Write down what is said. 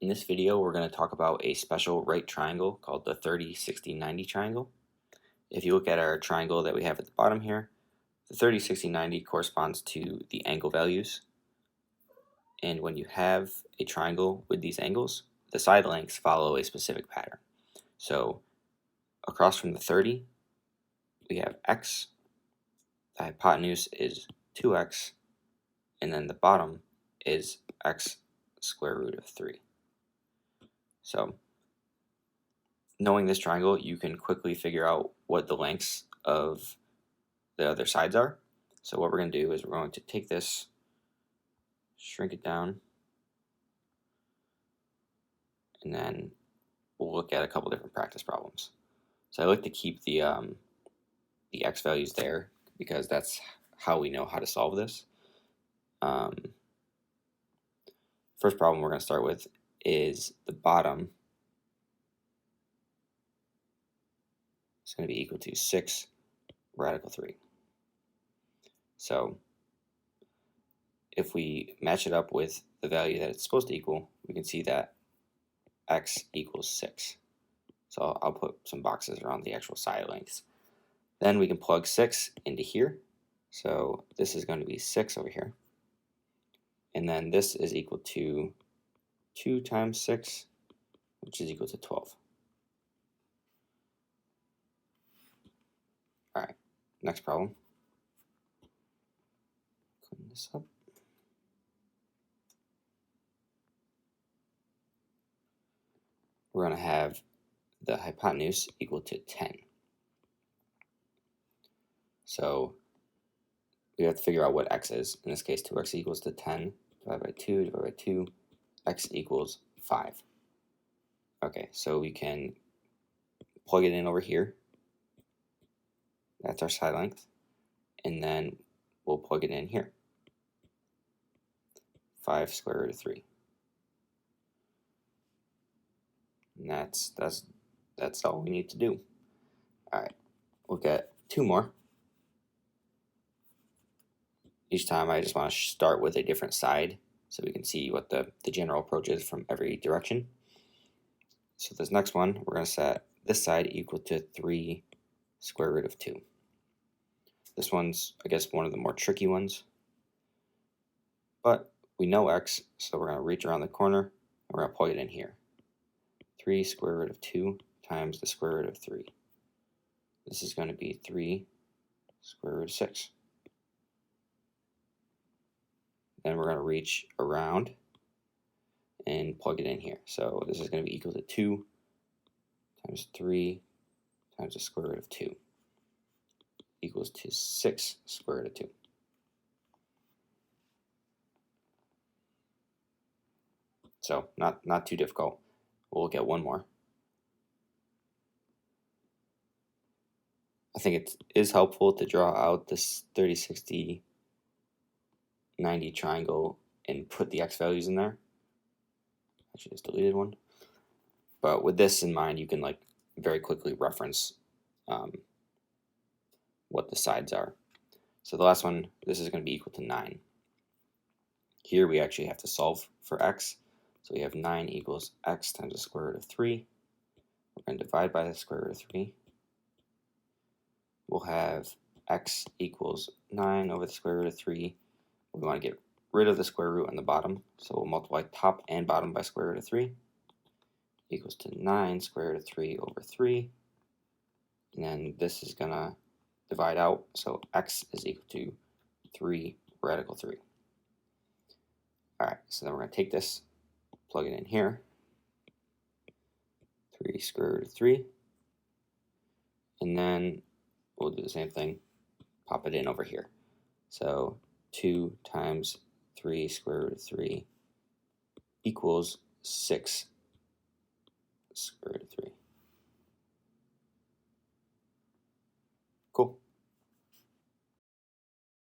In this video, we're going to talk about a special right triangle called the 30, 60, 90 triangle. If you look at our triangle that we have at the bottom here, the 30, 60, 90 corresponds to the angle values. And when you have a triangle with these angles, the side lengths follow a specific pattern. So across from the 30, we have x, the hypotenuse is 2x, and then the bottom is x square root of 3. So knowing this triangle, you can quickly figure out what the lengths of the other sides are. So what we're going to do is we're going to take this, shrink it down, and then we'll look at a couple different practice problems. So I like to keep the x values there because that's how we know how to solve this. First problem we're going to start with is the bottom is going to be equal to 6 radical 3. So if we match it up with the value that it's supposed to equal, we can see that x equals 6. So I'll put some boxes around the actual side lengths. Then we can plug 6 into here. So this is going to be 6 over here. And then this is equal to 2 times 6, which is equal to 12. All right, next problem. Clean this up. We're going to have the hypotenuse equal to 10. So we have to figure out what x is. In this case, 2x equals to 10 divided by 2 divided by 2, x equals 5. Okay, so we can plug it in over here. That's our side length. And then we'll plug it in here. 5 square root of 3. And that's all we need to do. All right, we'll get 2 more. Each time I just want to start with a different side so we can see what the general approach is from every direction. So this next one, we're going to set this side equal to 3 square root of 2. This one's, I guess, one of the more tricky ones. But we know x, so we're going to reach around the corner and we're going to plug it in here. 3 square root of 2 times the square root of 3. This is going to be 3 square root of 6. Then we're going to reach around and plug it in here. So this is going to be equal to 2 times 3 times the square root of 2 equals to 6 square root of 2. So not too difficult. We'll look at one more. I think it is helpful to draw out this 30, 60, 90 triangle and put the x values in there. Actually, just deleted one. But with this in mind, you can very quickly reference what the sides are. So the last one, this is going to be equal to 9. Here we actually have to solve for x. So we have 9 equals x times the square root of 3. We're going to divide by the square root of 3. We'll have x equals 9 over the square root of 3. We want to get rid of the square root on the bottom, so we'll multiply top and bottom by square root of 3 equals to 9 square root of 3 over 3. And then this is going to divide out, so x is equal to 3 radical 3. All right, so then we're going to take this, plug it in here. 3 square root of 3. And then we'll do the same thing, pop it in over here. So 2 times 3 square root of 3 equals 6 square root of